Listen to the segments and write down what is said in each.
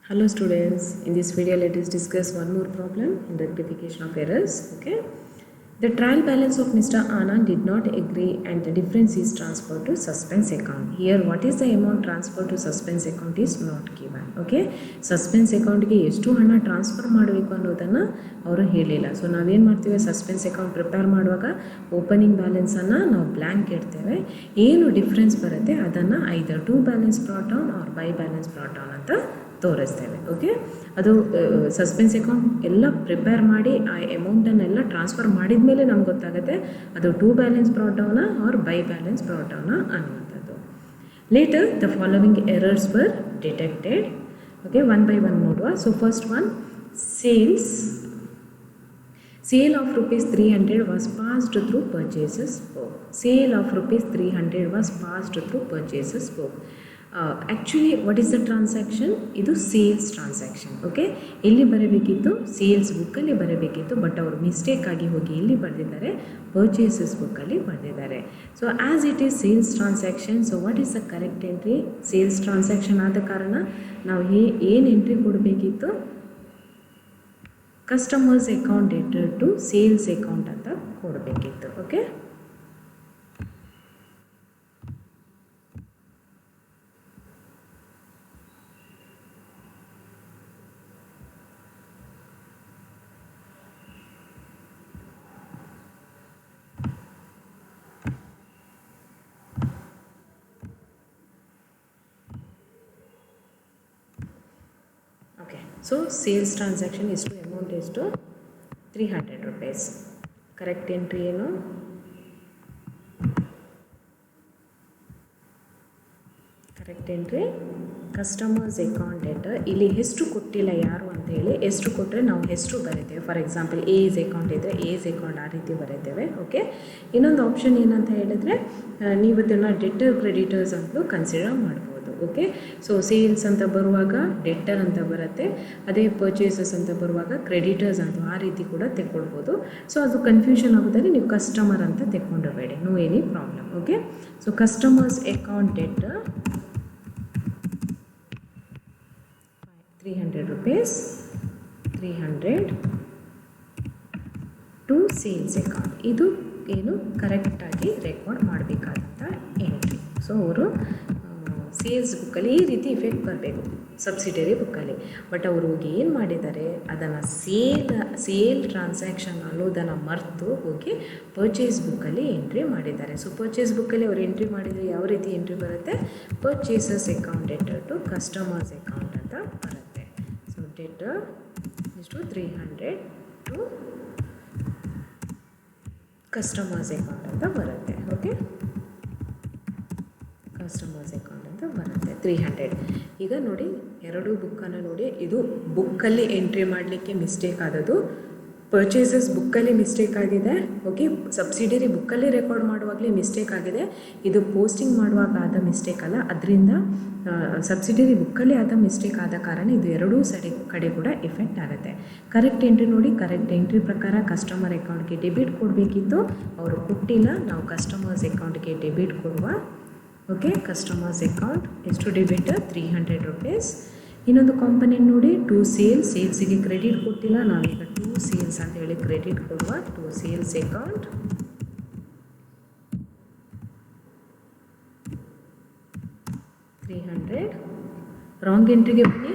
Hello students, in this video let us discuss one more problem in rectification of errors. Okay. The trial balance of Mr. Anand did not agree and the difference is transferred to suspense account. Here what is the amount transferred to suspense account is not given. Okay. Suspense account ಗೆ ಎಷ್ಟು ಹಣ transfer ಮಾಡಬೇಕು ಅನ್ನೋದನ್ನು ಅವರು ಹೇಳಿಲ್ಲ. So ನಾವೇನು ಮಾಡ್ತೀವಿ, suspense account prepare ಮಾಡುವಾಗ ಓಪನಿಂಗ್ ಬ್ಯಾಲೆನ್ಸನ್ನು ನಾವು ಬ್ಲ್ಯಾಂಕ್ ಇಡ್ತೇವೆ. ಏನು ಡಿಫ್ರೆನ್ಸ್ ಬರುತ್ತೆ ಅದನ್ನು either to balance brought down or by balance brought down ಅಂತ ತೋರಿಸ್ತೇವೆ. ಓಕೆ, ಅದು ಸಸ್ಪೆನ್ಸ್ ಅಕೌಂಟ್ ಎಲ್ಲ ಪ್ರಿಪೇರ್ ಮಾಡಿ ಆ ಅಮೌಂಟನ್ನೆಲ್ಲ ಟ್ರಾನ್ಸ್ಫರ್ ಮಾಡಿದ ಮೇಲೆ ನಮ್ಗೆ ಗೊತ್ತಾಗುತ್ತೆ ಅದು to balance brought down or by balance brought down ಅನ್ನುವಂಥದ್ದು. Later the following errors were detected. Okay, one by one ನೋಡುವ. So first one, Sale of rupees 300 was passed through purchases book. Sale of rupees 300 was passed through purchases book. Actually what is the transaction? ಇದು sales transaction. Okay, ಎಲ್ಲಿ ಬರಬೇಕಿತ್ತು? Sales ಬುಕ್ಕಲ್ಲಿ ಬರಬೇಕಿತ್ತು, but ಅವರು mistake ಆಗಿ ಹೋಗಿ ಎಲ್ಲಿ ಬರೆದಿದ್ದಾರೆ? ಪರ್ಚೇಸಸ್ ಬುಕ್ಕಲ್ಲಿ ಬರೆದಿದ್ದಾರೆ. So as it is sales transaction, so what is the correct entry? Sales transaction ಆದ ಕಾರಣ ನಾವು ಏನು ಎಂಟ್ರಿ ಕೊಡಬೇಕಿತ್ತು? Customers account debtor to sales account ಅಂತ ಕೊಡಬೇಕಿತ್ತು. ಓಕೆ, ಸೊ ಸೇಲ್ಸ್ ಟ್ರಾನ್ಸಾಕ್ಷನ್ ಎಷ್ಟು, ಅಮೌಂಟ್ ಎಷ್ಟು? 300 rupees. ಕರೆಕ್ಟ್ ಎಂಟ್ರಿ ಏನು? Correct entry customers account debtor. ಇಲ್ಲಿ ಹೆಸರು ಕೊಟ್ಟಿಲ್ಲ ಯಾರು ಅಂತ ಹೇಳಿ, ಹೆಸರು ಕೊಟ್ಟರೆ ನಾವು ಹೆಸರು ಬರೀತೇವೆ. ಫಾರ್ ಎಕ್ಸಾಂಪಲ್ ಏಸ್ ಅಕೌಂಟ್ ಇದ್ದರೆ ಏಸ್ ಅಕೌಂಟ್ ಆ ರೀತಿ ಬರೀತೇವೆ. ಓಕೆ, ಇನ್ನೊಂದು ಆಪ್ಷನ್ ಏನಂತ ಹೇಳಿದರೆ ನೀವು ಇದನ್ನು ಡೆಟರ್ ಕ್ರೆಡಿಟರ್ಸ್ ಅಂತಲೂ ಕನ್ಸಿಡರ್ ಮಾಡ್ಬೋದು. ಓಕೆ, ಸೊ ಸೇಲ್ಸ್ ಅಂತ ಬರುವಾಗ ಡೆಟರ್ ಅಂತ ಬರುತ್ತೆ, ಅದೇ ಪರ್ಚೇಸಸ್ ಅಂತ ಬರುವಾಗ ಕ್ರೆಡಿಟರ್ಸ್ ಅಂತ ಆ ರೀತಿ ಕೂಡ ತೆಕ್ಕೊಳ್ಬೋದು. ಸೊ ಅದು ಕನ್ಫ್ಯೂಷನ್ ಆಗೋದಾದ್ರೆ ನೀವು ಕಸ್ಟಮರ್ ಅಂತ ತೆಕ್ಕೊಂಡಿರಬೇಡಿ, no any problem. Okay, so customers account debtor 300 rupees, 300 to sales account. ಇದು ಏನು ಕರೆಕ್ಟಾಗಿ ರೆಕಾರ್ಡ್ ಮಾಡಬೇಕಾದಂಥ ಎಂಟ್ರಿ. ಸೊ ಅವರು ಸೇಲ್ಸ್ ಬುಕ್ಕಲ್ಲಿ ಈ ರೀತಿ ಇಫೆಕ್ಟ್ ಬರಬೇಕು ಸಬ್ಸಿಡರಿ ಬುಕ್ಕಲ್ಲಿ, ಬಟ್ ಅವರು ಹೋಗಿ ಏನು ಮಾಡಿದ್ದಾರೆ, ಅದನ್ನು ಸೇಲ್ ಟ್ರಾನ್ಸಾಕ್ಷನ್ ಅನ್ನೋದನ್ನು ಮರೆತು ಹೋಗಿ ಪರ್ಚೇಸ್ ಬುಕ್ಕಲ್ಲಿ ಎಂಟ್ರಿ ಮಾಡಿದ್ದಾರೆ. ಸೊ ಪರ್ಚೇಸ್ ಬುಕ್ಕಲ್ಲಿ ಅವರು ಎಂಟ್ರಿ ಮಾಡಿದರೆ ಯಾವ ರೀತಿ ಎಂಟ್ರಿ ಬರುತ್ತೆ? Purchases account debtor to customers account ಅಂತ ಬರುತ್ತೆ. ಸೊ ಡೆಟರ್ ಇಷ್ಟು 300 ಟು ಕಸ್ಟಮರ್ಸ್ ಅಕೌಂಟ್ ಅಂತ ಬರುತ್ತೆ. ಓಕೆ, ಕಸ್ಟಮರ್ಸ್ ಅಕೌಂಟ್ ಅಂತ ಬರುತ್ತೆ 300. ಈಗ ನೋಡಿ, ಎರಡು ಬುಕ್ಕನ್ನು ನೋಡಿ, ಇದು ಬುಕ್ಕಲ್ಲಿ ಎಂಟ್ರಿ ಮಾಡಲಿಕ್ಕೆ ಮಿಸ್ಟೇಕ್ ಆದದ್ದು, ಪರ್ಚೇಸಸ್ ಬುಕ್ಕಲ್ಲಿ ಮಿಸ್ಟೇಕ್ ಆಗಿದೆ. ಓಕೆ, ಸಬ್ಸಿಡರಿ ಬುಕ್ಕಲ್ಲಿ ರೆಕಾರ್ಡ್ ಮಾಡುವಾಗಲೇ ಮಿಸ್ಟೇಕ್ ಆಗಿದೆ, ಇದು ಪೋಸ್ಟಿಂಗ್ ಮಾಡುವಾಗ ಆದ ಮಿಸ್ಟೇಕ್ ಅಲ್ಲ. ಅದರಿಂದ ಸಬ್ಸಿಡರಿ ಬುಕ್ಕಲ್ಲಿ ಆದ ಮಿಸ್ಟೇಕ್ ಆದ ಕಾರಣ ಇದು ಎರಡೂ ಕಡೆ ಕೂಡ ಎಫೆಕ್ಟ್ ಆಗುತ್ತೆ. ಕರೆಕ್ಟ್ ಎಂಟ್ರಿ ನೋಡಿ, ಕರೆಕ್ಟ್ ಎಂಟ್ರಿ ಪ್ರಕಾರ ಕಸ್ಟಮರ್ ಅಕೌಂಟ್ಗೆ ಡೆಬಿಟ್ ಕೊಡಬೇಕಿತ್ತು, ಅವರು ಕೊಟ್ಟಿಲ್ಲ. ನಾವು ಕಸ್ಟಮರ್ಸ್ ಅಕೌಂಟ್ಗೆ ಡೆಬಿಟ್ ಕೊಡುವ. ಓಕೆ, ಕಸ್ಟಮರ್ಸ್ ಅಕೌಂಟ್ ಎಷ್ಟು ಡೆಬಿಟ್? 300 rupees. ಇನ್ನೊಂದು ಕಾಂಪೊನೆಂಟ್ ನೋಡಿ, ಟು ಸೇಲ್ಸ್, ಸೇಲ್ಸಿಗೆ ಕ್ರೆಡಿಟ್ ಕೊಟ್ಟಿಲ್ಲ, ನಾವೀಗ ಟು ಸೇಲ್ಸ್ ಅಂತ ಹೇಳಿ ಕ್ರೆಡಿಟ್ ಕೊಡುವ. To sales account 300. ರಾಂಗ್ ಎಂಟ್ರಿಗೆ ಬನ್ನಿ,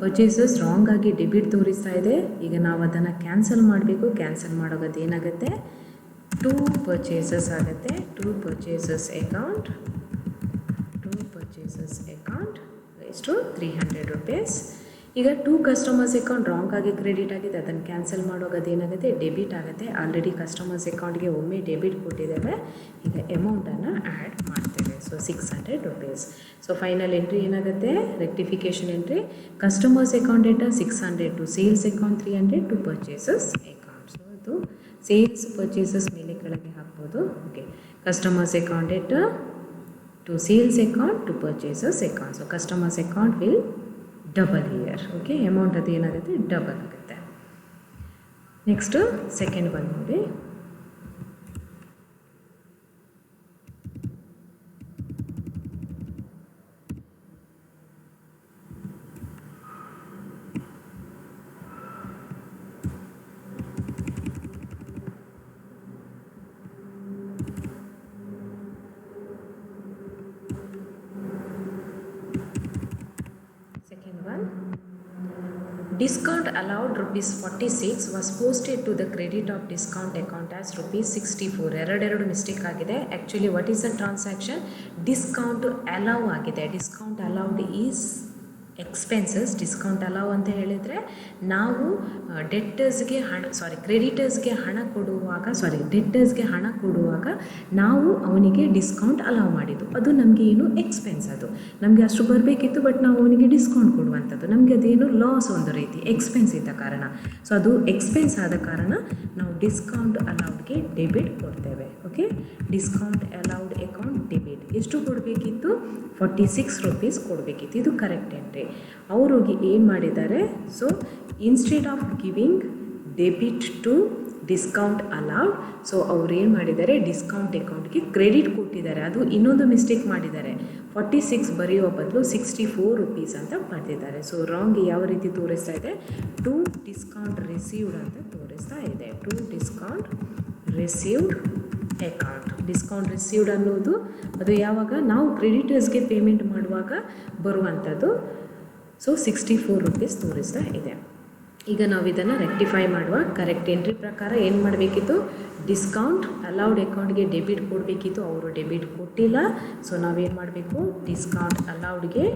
ಪರ್ಚೇಸಸ್ ರಾಂಗ್ ಆಗಿ ಡೆಬಿಟ್ ತೋರಿಸ್ತಾ ಇದೆ. ಈಗ ನಾವು ಅದನ್ನು ಕ್ಯಾನ್ಸಲ್ ಮಾಡಬೇಕು. ಕ್ಯಾನ್ಸಲ್ ಮಾಡೋದು ಏನಾಗುತ್ತೆ? ಟು ಪರ್ಚೇಸಸ್ ಆಗುತ್ತೆ. ಟು ಪರ್ಚೇಸಸ್ ಅಕೌಂಟ್ ಎಷ್ಟು? 300 rupees. ಈಗ ಟು ಕಸ್ಟಮರ್ಸ್ ಅಕೌಂಟ್ ರಾಂಗ್ ಆಗಿ ಕ್ರೆಡಿಟ್ ಆಗಿದೆ, ಅದನ್ನು ಕ್ಯಾನ್ಸಲ್ ಮಾಡುವಾಗ ಅದೇನಾಗುತ್ತೆ? ಡೆಬಿಟ್ ಆಗುತ್ತೆ. ಆಲ್ರೆಡಿ ಕಸ್ಟಮರ್ಸ್ ಅಕೌಂಟ್ಗೆ ಒಮ್ಮೆ ಡೆಬಿಟ್ ಕೊಟ್ಟಿದ್ದೇವೆ, ಈಗ ಅಮೌಂಟನ್ನು ಆ್ಯಡ್ ಮಾಡ್ತೇವೆ. So 600 rupees. So final entry ಏನಾಗುತ್ತೆ? Rectification entry, customers account debtor 600 to sales account 300 to purchases account. So ಇದು ಸೇಲ್ಸ್ ಪರ್ಚೇಸಸ್ ಮೇಲೆ ಕೆಳಗೆ ಹಾಕ್ಬೋದು. Okay, customers account debtor to sales account to purchases account. So customers account will double here. Okay, amount ಅದು ಏನಾಗುತ್ತೆ? Double ಆಗುತ್ತೆ. Next second one ನೋಡಿ. discount allowed rupees 46 was posted to the credit of discount account as rupees 64. ಎರಡು mistake ಆಗಿದೆ. Actually what is the transaction? Discount allow ಆಗಿದೆ. Discount allowed is expenses. Discount allow ಅಂತ ಹೇಳಿದರೆ ನಾವು ಕ್ರೆಡಿಟರ್ಸ್ಗೆ ಹಣ ಕೊಡುವಾಗ ನಾವು ಅವನಿಗೆ ಡಿಸ್ಕೌಂಟ್ ಅಲೌ ಮಾಡಿದ್ದು, ಅದು ನಮಗೆ ಏನು ಎಕ್ಸ್ಪೆನ್ಸ್. ಅದು ನಮಗೆ ಅಷ್ಟು ಬರಬೇಕಿತ್ತು, ಬಟ್ ನಾವು ಅವನಿಗೆ ಡಿಸ್ಕೌಂಟ್ ಕೊಡುವಂಥದ್ದು, ನಮಗೆ ಅದೇನು ಲಾಸ್, ಒಂದು ರೀತಿ ಎಕ್ಸ್ಪೆನ್ಸ್ ಇದ್ದ ಕಾರಣ. ಸೊ ಅದು ಎಕ್ಸ್ಪೆನ್ಸ್ ಆದ ಕಾರಣ ನಾವು ಡಿಸ್ಕೌಂಟ್ ಅಲೌಡ್ಗೆ ಡೆಬಿಟ್ ಕೊಡ್ತೇವೆ. Okay, discount allowed account debit. ಎಷ್ಟು ಕೊಡಬೇಕಿತ್ತು? 46 ರೂಪೀಸ್ ಕೊಡಬೇಕಿತ್ತು. ಇದು ಕರೆಕ್ಟ್ ಎಂಟ್ರಿ. ಅವರೋಗಿ ಏನು ಮಾಡಿದ್ದಾರೆ? So instead of giving debit to discount allowed, so ಅವ್ರು ಏನು ಮಾಡಿದ್ದಾರೆ? ಡಿಸ್ಕೌಂಟ್ ಅಕೌಂಟ್ಗೆ ಕ್ರೆಡಿಟ್ ಕೊಟ್ಟಿದ್ದಾರೆ. ಅದು ಇನ್ನೊಂದು ಮಿಸ್ಟೇಕ್ ಮಾಡಿದ್ದಾರೆ. 46 ಬರೆಯುವ ಬದಲು 64 ರೂಪೀಸ್ ಅಂತ ಬರೆದಿದ್ದಾರೆ. ಸೊ ರಾಂಗ್ ಯಾವ ರೀತಿ ತೋರಿಸ್ತಾ ಇದೆ? ಟು ಡಿಸ್ಕೌಂಟ್ ರಿಸೀವ್ಡ್ ಅಂತ ತೋರಿಸ್ತಾ ಇದೆ. To discount received account. Discount received ಅನ್ನೋದು ಅದು ಯಾವಾಗ ನಾವು ಕ್ರೆಡಿಟರ್ಸ್ಗೆ ಪೇಮೆಂಟ್ ಮಾಡುವಾಗ ಬರುವಂಥದ್ದು. ಸೊ 64 ರೂಪೀಸ್ ತೋರಿಸ್ತಾ ಇದೆ. ಈಗ ನಾವು ಇದನ್ನು ರೆಕ್ಟಿಫೈ ಮಾಡುವ. ಕರೆಕ್ಟ್ ಎಂಟ್ರಿ ಪ್ರಕಾರ ಏನು ಮಾಡಬೇಕಿತ್ತು? ಡಿಸ್ಕೌಂಟ್ ಅಲೌಡ್ ಅಕೌಂಟ್ಗೆ ಡೆಬಿಟ್ ಕೊಡಬೇಕಿತ್ತು, ಅವರು ಡೆಬಿಟ್ ಕೊಟ್ಟಿಲ್ಲ. ಸೊ ನಾವೇನು ಮಾಡಬೇಕು? ಡಿಸ್ಕೌಂಟ್ ಅಲೌಡ್ಗೆ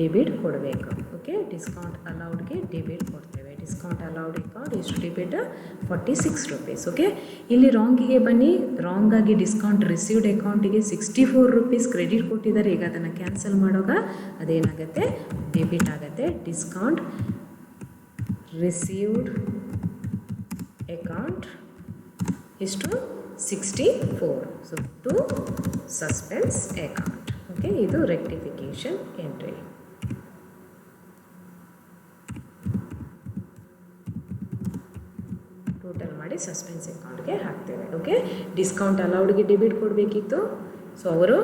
ಡೆಬಿಟ್ ಕೊಡಬೇಕು. ಓಕೆ, ಡಿಸ್ಕೌಂಟ್ ಅಲೌಡ್ಗೆ ಡೆಬಿಟ್ ಕೊಡ್ತೇವೆ. ಡಿಸ್ಕೌಂಟ್ ಅಲೌಡ್ ಅಕೌಂಟ್ ಎಷ್ಟು ಡೆಬಿಟ್? 46 ರೂಪೀಸ್. ಓಕೆ, ಇಲ್ಲಿ ರಾಂಗಿಗೆ ಬನ್ನಿ. ರಾಂಗಾಗಿ ಡಿಸ್ಕೌಂಟ್ ರಿಸೀವ್ಡ್ ಅಕೌಂಟಿಗೆ 64 ರೂಪೀಸ್ ಕ್ರೆಡಿಟ್ ಕೊಟ್ಟಿದ್ದಾರೆ. ಈಗ ಅದನ್ನು ಕ್ಯಾನ್ಸಲ್ ಮಾಡುವಾಗ ಅದೇನಾಗುತ್ತೆ? ಡೆಬಿಟ್ ಆಗುತ್ತೆ. ಡಿಸ್ಕೌಂಟ್ ರಿಸೀವ್ಡ್ ಅಕೌಂಟ್ ಎಷ್ಟು? 64. So to suspense account. Okay, ಇದು ರೆಕ್ಟಿಫಿಕೇಷನ್ ಎಂಟ್ರಿ. ಟೋಟಲ್ ಮಾಡಿ ಸಸ್ಪೆನ್ಸ್ ಅಕೌಂಟ್ಗೆ ಹಾಕ್ತೇವೆ. ಓಕೆ, ಡಿಸ್ಕೌಂಟ್ ಅಲೌಡ್ಗೆ ಡೆಬಿಟ್ ಕೊಡಬೇಕಿತ್ತು, ಸೊ ಅವರು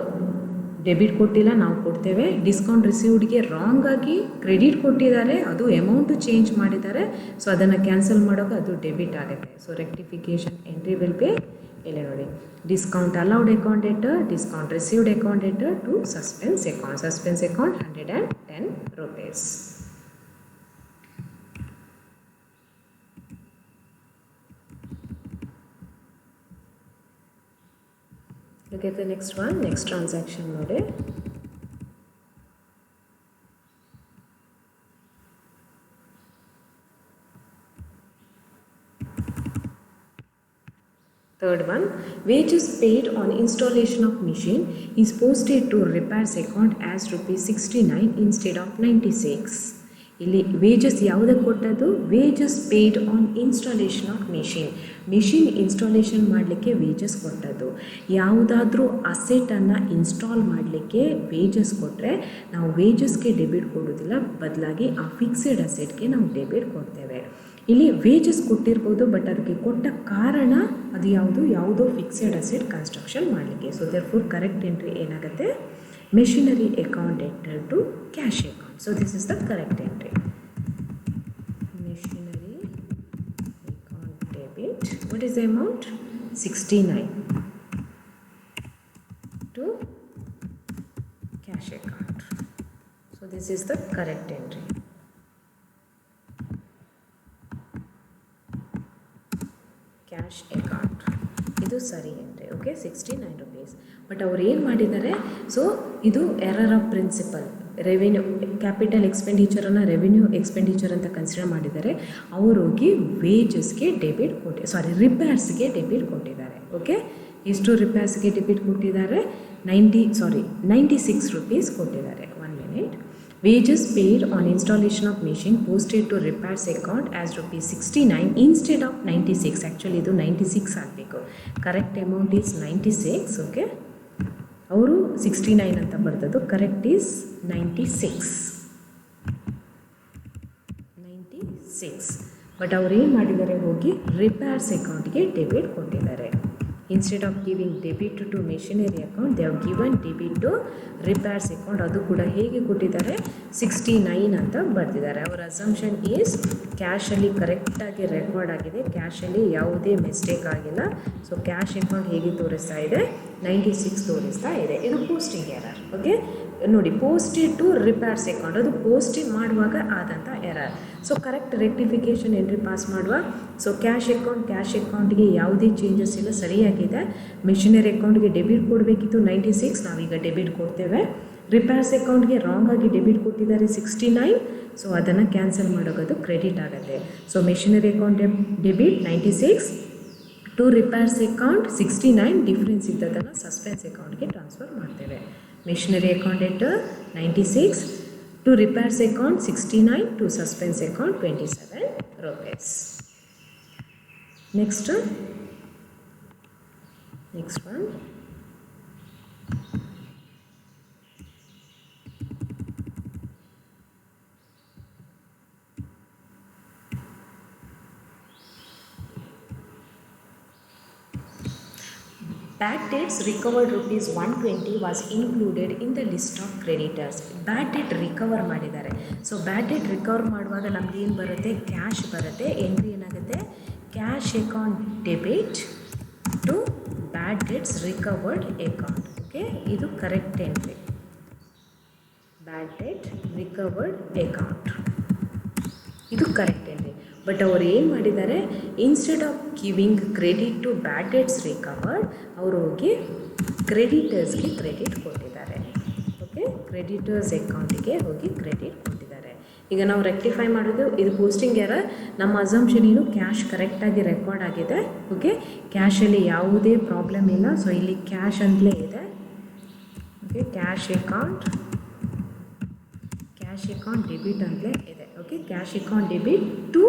ಡೆಬಿಟ್ ಕೊಟ್ಟಿಲ್ಲ, ನಾವು ಕೊಡ್ತೇವೆ. ಡಿಸ್ಕೌಂಟ್ ರಿಸೀವ್ಡ್ಗೆ ರಾಂಗ್ ಆಗಿ ಕ್ರೆಡಿಟ್ ಕೊಟ್ಟಿದ್ದಾರೆ, ಅದು ಅಮೌಂಟು ಚೇಂಜ್ ಮಾಡಿದ್ದಾರೆ. ಸೊ ಅದನ್ನು ಕ್ಯಾನ್ಸಲ್ ಮಾಡೋಕೆ ಅದು ಡೆಬಿಟ್ ಆಗುತ್ತೆ. So rectification entry will be ಇಲ್ಲಿ ನೋಡಿ, discount allowed account enter, discount received account enter to suspense account. Suspense account 110 rupees. Look at the next one, next transaction ನೋಡಿ. Third one, wages paid on installation of machine is posted to repairs account as rupees 69 instead of 96. ಇಲ್ಲಿ wages ಯಾವುದಕ್ಕೆ ಕೊಟ್ಟದ್ದು? Wages paid on installation of machine installation ಮಾಡಲಿಕ್ಕೆ wages ಕೊಟ್ಟದ್ದು. ಯಾವುದಾದ್ರೂ ಅಸೆಟನ್ನು install ಮಾಡಲಿಕ್ಕೆ wages ಕೊಟ್ಟರೆ ನಾವು ವೇಜಸ್ಗೆ ಡೆಬಿಟ್ ಕೊಡೋದಿಲ್ಲ, ಬದಲಾಗಿ ಆ ಫಿಕ್ಸೆಡ್ ಅಸೆಟ್ಗೆ ನಾವು ಡೆಬಿಟ್ ಕೊಡ್ತೇವೆ. ಇಲ್ಲಿ ವೇಜಸ್ ಕೊಟ್ಟಿರ್ಬೋದು, ಬಟ್ ಅದಕ್ಕೆ ಕೊಟ್ಟ ಕಾರಣ ಅದು ಯಾವುದೋ ಫಿಕ್ಸೆಡ್ ಅಸೆಟ್ ಕನ್ಸ್ಟ್ರಕ್ಷನ್ ಮಾಡಲಿಕ್ಕೆ. ಸೊ ದೇರ್ಫೋರ್ ಕರೆಕ್ಟ್ ಎಂಟ್ರಿ ಏನಾಗುತ್ತೆ? Machinery account enter to cash account. So this is the correct entry. Machinery account debit. What is the amount? 69 to cash account. So this is the correct entry. Cash account. ಇದು ಸರಿ entry. Okay, 69 rupees. But ಅವ್ರು ಏನು ಮಾಡಿದ್ದಾರೆ? So ಇದು error of principle. Revenue capital ಎಕ್ಸ್ಪೆಂಡಿಚರನ್ನು revenue expenditure ಅಂತ consider ಮಾಡಿದ್ದಾರೆ. ಅವರೋಗಿ ವೇಜಸ್ಗೆ ಡೆಬಿಟ್ ರಿಪೇರ್ಸ್ಗೆ ಡೆಬಿಟ್ ಕೊಟ್ಟಿದ್ದಾರೆ. ಓಕೆ, ಎಷ್ಟು ರಿಪೇರ್ಸ್ಗೆ ಡೆಬಿಟ್ ಕೊಟ್ಟಿದ್ದಾರೆ? 96 ರೂಪೀಸ್ ಕೊಟ್ಟಿದ್ದಾರೆ. 1 minute. Wages paid on installation of machine posted to repairs account as rupees 69 instead of 96. Actually ಇದು 96 ಆಗಬೇಕು. Correct amount is 96. ಓಕೆ, ಅವರು 69 ಅಂತ ಬರ್ತದ್ದು. Correct is 96. ಬಟ್ ಅವ್ರು ಏನು ಮಾಡಿದ್ದಾರೆ? ಹೋಗಿ ರಿಪೇರ್ಸ್ ಅಕೌಂಟ್ಗೆ ಡೆಬಿಟ್ ಕೊಟ್ಟಿದ್ದಾರೆ. Instead of giving debit to machinery account they have given debit to repairs account. ಅದು ಕೂಡ ಹೇಗೆ ಕೊಟ್ಟಿದ್ದಾರೆ? 69 ಅಂತ ಬರೆದಿದ್ದಾರೆ. ಅವರ ಅಸಂಪ್ಷನ್ ಈಸ್ ಕ್ಯಾಶಲ್ಲಿ ಕರೆಕ್ಟಾಗಿ ರೆಕಾರ್ಡ್ ಆಗಿದೆ, ಕ್ಯಾಶಲ್ಲಿ ಯಾವುದೇ ಮಿಸ್ಟೇಕ್ ಆಗಿಲ್ಲ. ಸೊ ಕ್ಯಾಶ್ ಅಕೌಂಟ್ ಹೇಗೆ ತೋರಿಸ್ತಾ ಇದೆ? 96 ತೋರಿಸ್ತಾ ಇದೆ. ಇದು ಪೋಸ್ಟಿಂಗ್ ಎರರ್. ಓಕೆ, ನೋಡಿ ಪೋಸ್ಟೆಡ್ ಟು ರಿಪೇರ್ಸ್ ಅಕೌಂಟ್, ಅದು ಪೋಸ್ಟೆಡ್ ಮಾಡುವಾಗ ಆದಂಥ error. So correct rectification entry pass ಮಾಡುವ. ಸೊ ಕ್ಯಾಶ್ ಅಕೌಂಟ್ಗೆ ಯಾವುದೇ ಚೇಂಜಸ್ ಇಲ್ಲ, ಸರಿಯಾಗಿದೆ. ಮೆಷಿನರಿ ಅಕೌಂಟ್ಗೆ ಡೆಬಿಟ್ ಕೊಡಬೇಕಿತ್ತು 96, ನಾವೀಗ ಡೆಬಿಟ್ ಕೊಡ್ತೇವೆ. ರಿಪೇರ್ಸ್ ಅಕೌಂಟ್ಗೆ ರಾಂಗ್ ಆಗಿ ಡೆಬಿಟ್ ಕೊಟ್ಟಿದ್ದಾರೆ 69, ಸೊ ಅದನ್ನು ಕ್ಯಾನ್ಸಲ್ ಮಾಡೋದು ಕ್ರೆಡಿಟ್ ಆಗುತ್ತೆ. So machinery account debit 96 to repairs account 69, difference ಇದ್ದದನ್ನು ಸಸ್ಪೆನ್ಸ್ ಅಕೌಂಟ್ಗೆ ಟ್ರಾನ್ಸ್ಫರ್ ಮಾಡ್ತೇವೆ. Machinery account enter 96 to repairs account 69 to suspense account 27 rupees. Next one. Bad debts recovered rupees 120 was included in the list of creditors. Bad debt recover ಮಾಡಿದ್ದಾರೆ. So bad debt recover ಮಾಡುವಾಗ ನಮ್ಗೆ ಏನು ಬರುತ್ತೆ, cash ಬರುತ್ತೆ. Entry ಏನಾಗುತ್ತೆ, cash account debit to bad debts recovered account. Okay, ಇದು correct entry. Bad debt recovered account, ಇದು correct entry. But ಅವರು ಏನು ಮಾಡಿದ್ದಾರೆ, instead of giving credit to bad debts recovered, ಅವರು ಹೋಗಿ ಕ್ರೆಡಿಟರ್ಸ್ಗೆ ಕ್ರೆಡಿಟ್ ಕೊಟ್ಟಿದ್ದಾರೆ. ಓಕೆ, ಕ್ರೆಡಿಟರ್ಸ್ ಅಕೌಂಟಿಗೆ ಹೋಗಿ ಕ್ರೆಡಿಟ್ ಕೊಟ್ಟಿದ್ದಾರೆ. ಈಗ ನಾವು ರೆಕ್ಟಿಫೈ ಮಾಡೋದು, ಇದು ಪೋಸ್ಟಿಂಗ್ ಎರರ್. ನಮ್ಮ ಅಸಂಪ್ಷನ್ ಏನು, ಕ್ಯಾಶ್ ಕರೆಕ್ಟಾಗಿ ರೆಕಾರ್ಡ್ ಆಗಿದೆ. ಓಕೆ, ಕ್ಯಾಶಲ್ಲಿ ಯಾವುದೇ ಪ್ರಾಬ್ಲಮ್ ಇಲ್ಲ. ಸೊ ಇಲ್ಲಿ ಕ್ಯಾಶ್ ಅಂತಲೇ ಇದೆ. ಓಕೆ, ಕ್ಯಾಶ್ ಅಕೌಂಟ್ ಡೆಬಿಟ್ ಅಂತಲೇ ಇದೆ. Okay, cash account debit to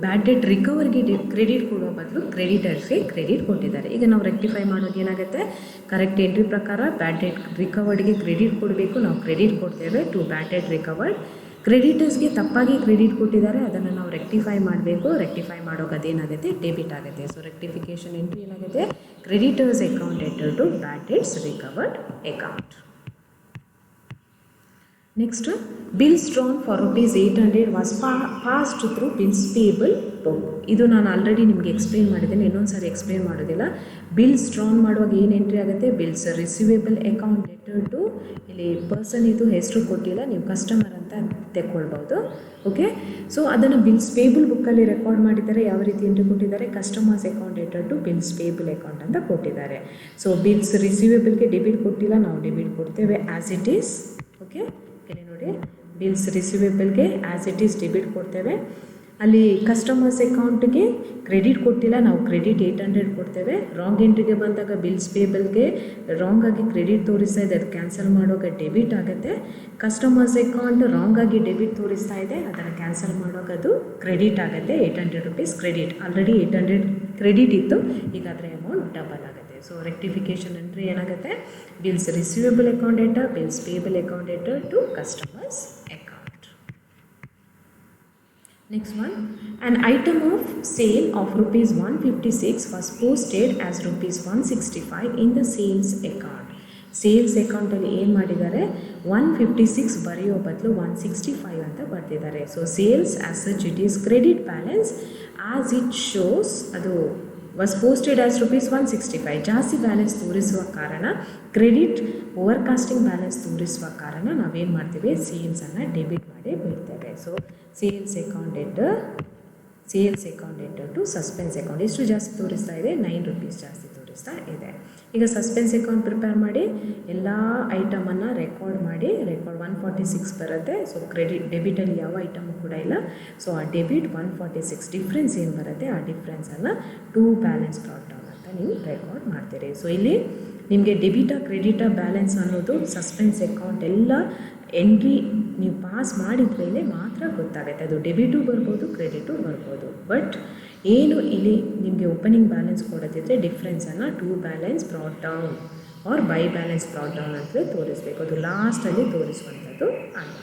bad debt ರಿಕವರ್ಗೆ ಕ್ರೆಡಿಟ್ ಕೊಡೋ ಬದಲು ಕ್ರೆಡಿಟರ್ಸ್ಗೆ ಕ್ರೆಡಿಟ್ ಕೊಟ್ಟಿದ್ದಾರೆ. ಈಗ ನಾವು ರೆಕ್ಟಿಫೈ ಮಾಡೋದು ಏನಾಗುತ್ತೆ, ಕರೆಕ್ಟ್ ಎಂಟ್ರಿ ಪ್ರಕಾರ ಬ್ಯಾಡ್ ಡೆಟ್ ರಿಕವರ್ಡ್ಗೆ ಕ್ರೆಡಿಟ್ ಕೊಡಬೇಕು, ನಾವು ಕ್ರೆಡಿಟ್ ಕೊಡ್ತೇವೆ ಟು ಬ್ಯಾಡ್ ಡೆಟ್ ರಿಕವರ್ಡ್. ಕ್ರೆಡಿಟರ್ಸ್ಗೆ ತಪ್ಪಾಗಿ ಕ್ರೆಡಿಟ್ ಕೊಟ್ಟಿದ್ದಾರೆ, ಅದನ್ನು ನಾವು ರೆಕ್ಟಿಫೈ ಮಾಡಬೇಕು. ರೆಕ್ಟಿಫೈ ಮಾಡೋಕೆ ಅದೇನಾಗುತ್ತೆ, ಡೆಬಿಟ್ ಆಗುತ್ತೆ. ಸೊ ರೆಕ್ಟಿಫಿಕೇಷನ್ ಎಂಟ್ರಿ ಏನಾಗುತ್ತೆ, creditors account enter to bad debts recovered account. Next, bills drawn for rupees 800 was passed through bills payable book. ಇದು ನಾನು ಆಲ್ರೆಡಿ ನಿಮಗೆ ಎಕ್ಸ್ಪ್ಲೇನ್ ಮಾಡಿದ್ದೇನೆ, ಇನ್ನೊಂದು ಸಾರಿ ಎಕ್ಸ್ಪ್ಲೇನ್ ಮಾಡೋದಿಲ್ಲ. ಬಿಲ್ಸ್ ಡ್ರಾನ್ ಮಾಡುವಾಗ ಏನು ಎಂಟ್ರಿ ಆಗುತ್ತೆ, bills receivable account letter to, ಇಲ್ಲಿ ಪರ್ಸನ್ ಇದು ಹೆಸರು ಕೊಟ್ಟಿಲ್ಲ, ನೀವು ಕಸ್ಟಮರ್ ಅಂತ ತೆಕ್ಕೊಳ್ಬೋದು. ಓಕೆ, ಸೊ ಅದನ್ನು ಬಿಲ್ಸ್ ಪೇಬಲ್ ಬುಕ್ಕಲ್ಲಿ ರೆಕಾರ್ಡ್ ಮಾಡಿದ್ದಾರೆ. ಯಾವ ರೀತಿ ಎಂಟ್ರಿ ಕೊಟ್ಟಿದ್ದಾರೆ, customers account letter to bills payable account ಅಂತ ಕೊಟ್ಟಿದ್ದಾರೆ. ಸೊ ಬಿಲ್ಸ್ ರಿಸೀವೇಬಲ್ಗೆ ಡೆಬಿಟ್ ಕೊಟ್ಟಿಲ್ಲ, ನಾವು ಡೆಬಿಟ್ ಕೊಡ್ತೇವೆ ಆ್ಯಸ್ ಇಟ್ ಈಸ್. ಓಕೆ, ಇಲ್ಲಿ ನೋಡಿ, ಬಿಲ್ಸ್ ರಿಸೀವೇಬಲ್ಗೆ ಆ್ಯಸ್ ಇಟ್ ಈಸ್ ಡೆಬಿಟ್ ಕೊಡ್ತೇವೆ. ಅಲ್ಲಿ ಕಸ್ಟಮರ್ಸ್ ಅಕೌಂಟ್ಗೆ ಕ್ರೆಡಿಟ್ ಕೊಟ್ಟಿಲ್ಲ, ನಾವು ಕ್ರೆಡಿಟ್ 800 ಕೊಡ್ತೇವೆ. ರಾಂಗ್ ಎಂಟ್ರಿಗೆ ಬಂದಾಗ ಬಿಲ್ಸ್ ಪೇಬಲ್ಗೆ ರಾಂಗ್ ಆಗಿ ಕ್ರೆಡಿಟ್ ತೋರಿಸ್ತಾ ಇದೆ, ಅದು ಕ್ಯಾನ್ಸಲ್ ಮಾಡುವಾಗ ಡೆಬಿಟ್ ಆಗುತ್ತೆ. ಕಸ್ಟಮರ್ಸ್ ಅಕೌಂಟ್ ರಾಂಗ್ ಆಗಿ ಡೆಬಿಟ್ ತೋರಿಸ್ತಾ ಇದೆ, ಅದನ್ನು ಕ್ಯಾನ್ಸಲ್ ಮಾಡುವಾಗ ಅದು ಕ್ರೆಡಿಟ್ ಆಗುತ್ತೆ. 800 rupees ಕ್ರೆಡಿಟ್, ಆಲ್ರೆಡಿ 800 ಕ್ರೆಡಿಟ್ ಇತ್ತು, ಈಗ ಅದರ ಅಮೌಂಟ್ ಡಬಲ್ ಆಗುತ್ತೆ. ಸೊ ರೆಕ್ಟಿಫಿಕೇಷನ್ ಎಂಟ್ರಿ ಏನಾಗುತ್ತೆ, bills receivable account enter, bills payable account enter to customers account. Next one, an item of sale of rupees 156 was posted as rupees 165 in the sales account. Sales ಅಕೌಂಟಲ್ಲಿ ಏನು ಮಾಡಿದ್ದಾರೆ, 156 ಬರೆಯೋ ಬದಲು 165 ಅಂತ ಬರ್ತಿದ್ದಾರೆ. So sales as such it is credit balance as it shows, ಅದು was posted as rupees 165. ಜಾಸ್ತಿ balance ತೋರಿಸುವ ಕಾರಣ, ಕ್ರೆಡಿಟ್ ಓವರ್ಕಾಸ್ಟಿಂಗ್ ಬ್ಯಾಲೆನ್ಸ್ ತೋರಿಸುವ ಕಾರಣ ನಾವೇನು ಮಾಡ್ತೀವಿ, ಸೇಲ್ಸನ್ನು ಡೆಬಿಟ್ ಮಾಡಿ ಬಿಡ್ತೇವೆ. So sales account enter to suspense account. ಎಷ್ಟು ಜಾಸ್ತಿ ತೋರಿಸ್ತಾ ಇದೆ, 9 rupees ಜಾಸ್ತಿ ತೋರಿಸ್ತಾ ಇದೆ. ಈಗ ಸಸ್ಪೆನ್ಸ್ ಅಕೌಂಟ್ ಪ್ರಿಪೇರ್ ಮಾಡಿ ಎಲ್ಲ ಐಟಮನ್ನು ರೆಕಾರ್ಡ್ ಮಾಡಿ, ರೆಕಾರ್ಡ್ 146 ಬರುತ್ತೆ. ಸೊ ಕ್ರೆಡಿಟ್ ಡೆಬಿಟಲ್ಲಿ ಯಾವ ಐಟಮು ಕೂಡ ಇಲ್ಲ. ಸೊ ಆ ಡೆಬಿಟ್ 146 ಡಿಫ್ರೆನ್ಸ್ ಏನು ಬರುತ್ತೆ, ಆ ಡಿಫ್ರೆನ್ಸನ್ನು ಟು ಬ್ಯಾಲೆನ್ಸ್ ಬ್ರಾಟ್ ಡೌನ್ ಅಂತ ನೀವು ರೆಕಾರ್ಡ್ ಮಾಡ್ತೀರಿ. ಸೊ ಇಲ್ಲಿ ನಿಮಗೆ ಡೆಬಿಟಾ ಕ್ರೆಡಿಟಾ ಬ್ಯಾಲೆನ್ಸ್ ಅನ್ನೋದು ಸಸ್ಪೆನ್ಸ್ ಅಕೌಂಟ್ ಎಲ್ಲ ಎಂಟ್ರಿ ನೀವು ಪಾಸ್ ಮಾಡಿದ ಮೇಲೆ ಮಾತ್ರ ಗೊತ್ತಾಗುತ್ತೆ. ಅದು ಡೆಬಿಟು ಬರ್ಬೋದು, ಕ್ರೆಡಿಟು ಬರ್ಬೋದು. ಬಟ್ ಏನು ಇಲ್ಲಿ ನಿಮಗೆ ಓಪನಿಂಗ್ ಬ್ಯಾಲೆನ್ಸ್ ಕೊಡೋದಿದ್ರೆ ಡಿಫ್ರೆನ್ಸನ್ನು to balance brought down or by balance brought down ಅಂತಲೇ ತೋರಿಸಬೇಕು. ಅದು ಲಾಸ್ಟಲ್ಲಿ ತೋರಿಸುವಂಥದ್ದು ಅಲ್ಲ.